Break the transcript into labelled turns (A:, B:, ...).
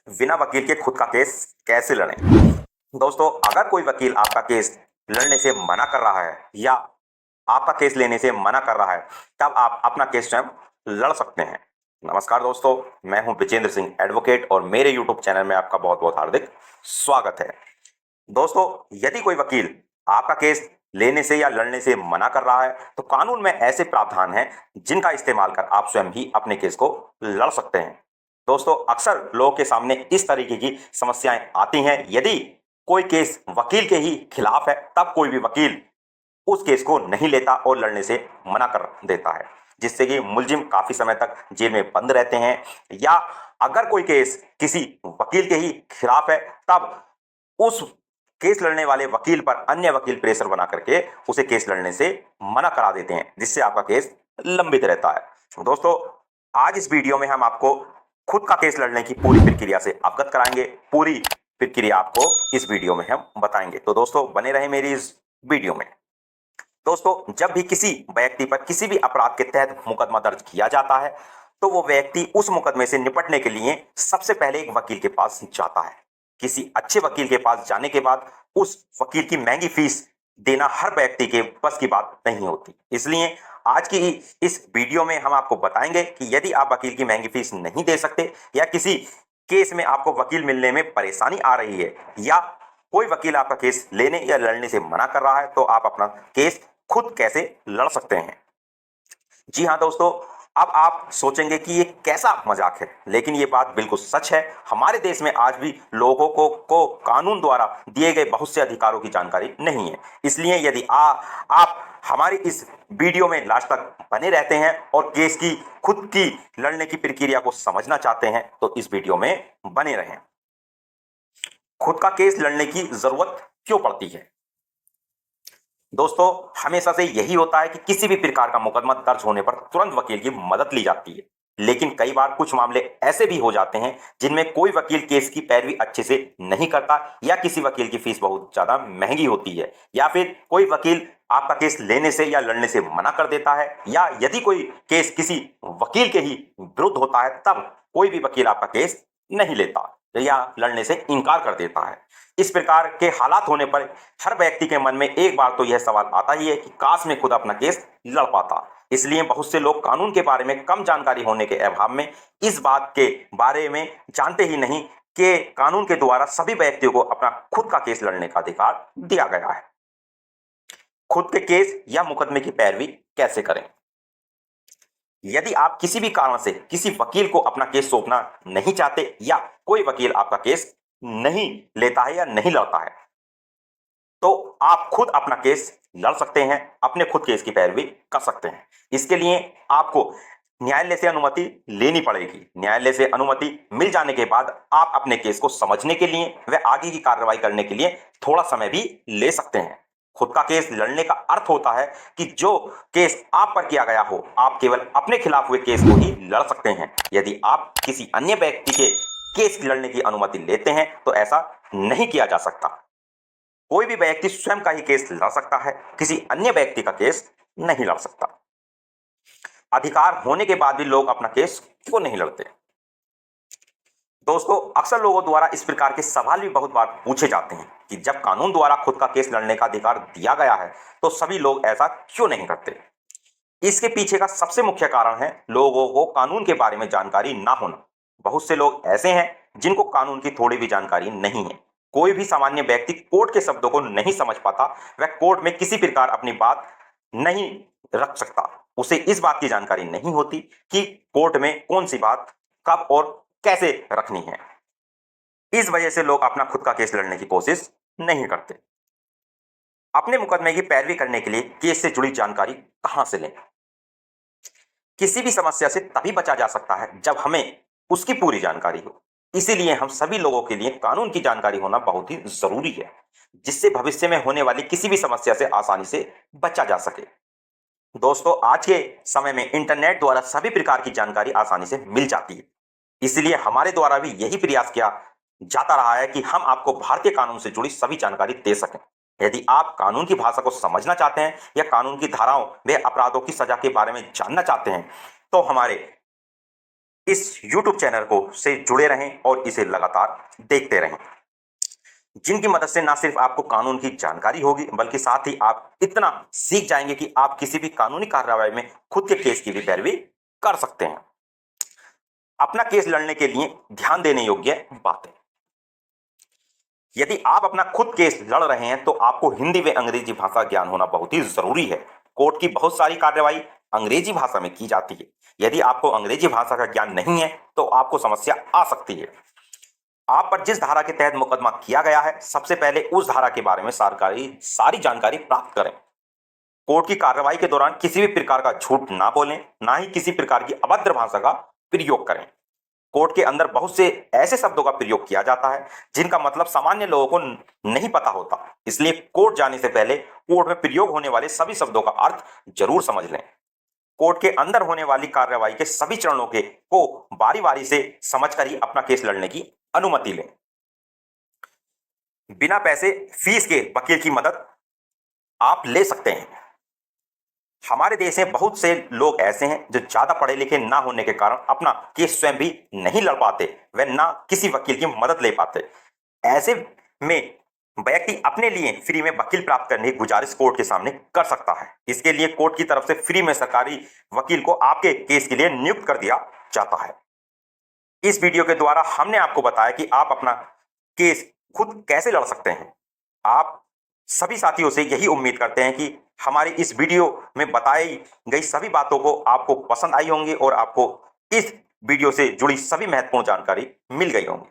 A: बिना वकील के खुद का केस कैसे लड़ें। दोस्तों, अगर कोई वकील आपका केस लड़ने से मना कर रहा है या आपका केस लेने से मना कर रहा है, तब आप अपना केस स्वयं लड़ सकते हैं। नमस्कार दोस्तों, मैं हूं विजेंद्र सिंह एडवोकेट और मेरे यूट्यूब चैनल में आपका बहुत बहुत हार्दिक स्वागत है। दोस्तों, यदि कोई वकील आपका केस लेने से या लड़ने से मना कर रहा है, तो कानून में ऐसे प्रावधान हैं जिनका इस्तेमाल कर आप स्वयं ही अपने केस को लड़ सकते हैं। दोस्तों, अक्सर लोगों के सामने इस तरीके की समस्याएं आती हैं। यदि कोई केस वकील के ही खिलाफ है, तब कोई भी वकील उस केस को नहीं लेता और लड़ने से मना कर देता है, जिससे कि मुलजिम काफी समय तक जेल में बंद रहते हैं। या अगर कोई केस किसी वकील के ही खिलाफ है, तब उस केस लड़ने वाले वकील पर अन्य वकील प्रेशर बना करके उसे केस लड़ने से मना करा देते हैं, जिससे आपका केस लंबित रहता है। दोस्तों, आज इस वीडियो में हम आपको खुद का केस लड़ने की पूरी प्रक्रिया से अवगत कराएंगे। पूरी प्रक्रिया आपको इस वीडियो में हम बताएंगे, तो दोस्तों बने रहे मेरी इस वीडियो में। दोस्तों, जब भी किसी व्यक्ति पर किसी भी अपराध के तहत मुकदमा दर्ज किया जाता है, तो वो व्यक्ति उस मुकदमे से निपटने के लिए सबसे पहले एक वकील के पास जाता है। किसी अच्छे वकील के पास जाने के बाद उस वकील की महंगी फीस देना हर व्यक्ति के बस की बात नहीं होती। इसलिए आज की इस वीडियो में हम आपको बताएंगे कि यदि आप वकील की महंगी फीस नहीं दे सकते, या किसी केस में आपको वकील मिलने में परेशानी आ रही है, या कोई वकील आपका केस लेने या लड़ने से मना कर रहा है, तो आप अपना केस खुद कैसे लड़ सकते हैं। जी हाँ दोस्तों, अब आप सोचेंगे कि ये कैसा मजाक है, लेकिन ये बात बिल्कुल सच है। हमारे देश में आज भी लोगों को कानून द्वारा दिए गए बहुत से अधिकारों की जानकारी नहीं है। इसलिए यदि आप हमारी इस वीडियो में लास्ट तक बने रहते हैं और केस की खुद की लड़ने की प्रक्रिया को समझना चाहते हैं, तो इस वीडियो में बने रहें। खुद का केस लड़ने की जरूरत क्यों पड़ती है? दोस्तों, हमेशा से यही होता है कि किसी भी प्रकार का मुकदमा दर्ज होने पर तुरंत वकील की मदद ली जाती है। लेकिन कई बार कुछ मामले ऐसे भी हो जाते हैं जिनमें कोई वकील केस की पैरवी अच्छे से नहीं करता, या किसी वकील की फीस बहुत ज्यादा महंगी होती है, या फिर कोई वकील आपका केस लेने से या लड़ने से मना कर देता है, या यदि कोई केस किसी वकील के ही विरुद्ध होता है, तब कोई भी वकील आपका केस नहीं लेता या लड़ने से इनकार कर देता है। इस प्रकार के हालात होने पर हर व्यक्ति के मन में एक बार तो यह सवाल आता ही है कि काश मैं खुद अपना केस लड़ पाता। इसलिए बहुत से लोग कानून के बारे में कम जानकारी होने के अभाव में इस बात के बारे में जानते ही नहीं कि कानून के द्वारा सभी व्यक्तियों को अपना खुद का केस लड़ने का अधिकार दिया गया है। खुद के केस या मुकदमे की पैरवी कैसे करें? यदि आप किसी भी कारण से किसी वकील को अपना केस सौंपना नहीं चाहते, या कोई वकील आपका केस नहीं लेता है या नहीं लड़ता है, तो आप खुद अपना केस लड़ सकते हैं, अपने खुद केस की पैरवी कर सकते हैं। इसके लिए आपको न्यायालय से अनुमति लेनी पड़ेगी। न्यायालय से अनुमति मिल जाने के बाद आप अपने केस को समझने के लिए व आगे की कार्रवाई करने के लिए थोड़ा समय भी ले सकते हैं। खुद का केस लड़ने का अर्थ होता है कि जो केस आप पर किया गया हो, आप केवल अपने खिलाफ हुए केस को ही लड़ सकते हैं। यदि आप किसी अन्य व्यक्ति के केस लड़ने की अनुमति लेते हैं, तो ऐसा नहीं किया जा सकता। कोई भी व्यक्ति स्वयं का ही केस लड़ सकता है, किसी अन्य व्यक्ति का केस नहीं लड़ सकता। अधिकार होने के बाद भी लोग अपना केस क्यों नहीं लड़ते? दोस्तों, अक्सर लोगों द्वारा इस प्रकार के सवाल भी बहुत बार पूछे जाते हैं कि जब कानून द्वारा खुद का केस लड़ने का अधिकार दिया गया है, तो सभी लोग ऐसा क्यों नहीं करते? इसके पीछे का सबसे मुख्य कारण है लोगों को कानून के बारे में जानकारी ना होना। बहुत से लोग ऐसे हैं जिनको कानून की थोड़ी भी जानकारी नहीं है। कोई भी सामान्य व्यक्ति कोर्ट के शब्दों को नहीं समझ पाता, वह कोर्ट में किसी प्रकार अपनी बात नहीं रख सकता। उसे इस बात की जानकारी नहीं होती कि कोर्ट में कौन सी बात कब और कैसे रखनी है। इस वजह से लोग अपना खुद का केस लड़ने की कोशिश नहीं करते। अपने मुकदमे की पैरवी करने के लिए केस से जुड़ी जानकारी कहां से लें? किसी भी समस्या से तभी बचा जा सकता है जब हमें उसकी पूरी जानकारी हो। इसीलिए हम सभी लोगों के लिए कानून की जानकारी होना बहुत ही जरूरी है, जिससे भविष्य में होने वाली किसी भी समस्या से आसानी से बचा जा सके। दोस्तों, आज के समय में इंटरनेट द्वारा सभी प्रकार की जानकारी आसानी से मिल जाती है। इसलिए हमारे द्वारा भी यही प्रयास किया जाता रहा है कि हम आपको भारतीय कानून से जुड़ी सभी जानकारी दे सकें। यदि आप कानून की भाषा को समझना चाहते हैं या कानून की धाराओं व अपराधों की सजा के बारे में जानना चाहते हैं, तो हमारे इस YouTube चैनल को से जुड़े रहें और इसे लगातार देखते रहें, जिनकी मदद से ना सिर्फ आपको कानून की जानकारी होगी बल्कि साथ ही आप इतना सीख जाएंगे कि आप किसी भी कानूनी कार्रवाई में खुद के केस की भी पैरवी कर सकते हैं। अपना केस लड़ने के लिए ध्यान देने योग्य बातें। यदि आप अपना खुद केस लड़ रहे हैं तो आपको हिंदी व अंग्रेजी भाषा ज्ञान होना बहुत ही जरूरी है। कोर्ट की बहुत सारी कार्रवाई अंग्रेजी भाषा में की जाती है। यदि आपको अंग्रेजी भाषा का ज्ञान नहीं है तो आपको समस्या आ सकती है। आप पर जिस धारा के तहत मुकदमा किया गया है, सबसे पहले उस धारा के बारे में सारी जानकारी प्राप्त करें। कोर्ट की कार्रवाई के दौरान किसी भी प्रकार का झूठ ना बोलें, ना ही किसी प्रकार की अभद्र भाषा का प्रयोग करें। कोर्ट के अंदर बहुत से ऐसे शब्दों का प्रयोग किया जाता है जिनका मतलब सामान्य लोगों को नहीं पता होता, इसलिए कोर्ट जाने से पहले कोर्ट में प्रयोग होने वाले सभी शब्दों का अर्थ जरूर समझ लें। कोर्ट के अंदर होने वाली कार्रवाई के सभी चरणों को बारी बारी से समझकर ही अपना केस लड़ने की अनुमति लें। बिना पैसे फीस के वकील की मदद आप ले सकते हैं। हमारे देश में बहुत से लोग ऐसे हैं जो ज्यादा पढ़े लिखे ना होने के कारण अपना केस स्वयं भी नहीं लड़ पाते, वे ना किसी वकील की मदद ले पाते। ऐसे में व्यक्ति अपने लिए फ्री में वकील प्राप्त करने की गुजारिश कोर्ट के सामने कर सकता है। इसके लिए कोर्ट की तरफ से फ्री में सरकारी वकील को आपके केस के लिए नियुक्त कर दिया जाता है। इस वीडियो के द्वारा हमने आपको बताया कि आप अपना केस खुद कैसे लड़ सकते हैं। आप सभी साथियों से यही उम्मीद करते हैं कि हमारी इस वीडियो में बताई गई सभी बातों को आपको पसंद आई होंगी और आपको इस वीडियो से जुड़ी सभी महत्वपूर्ण जानकारी मिल गई होंगी।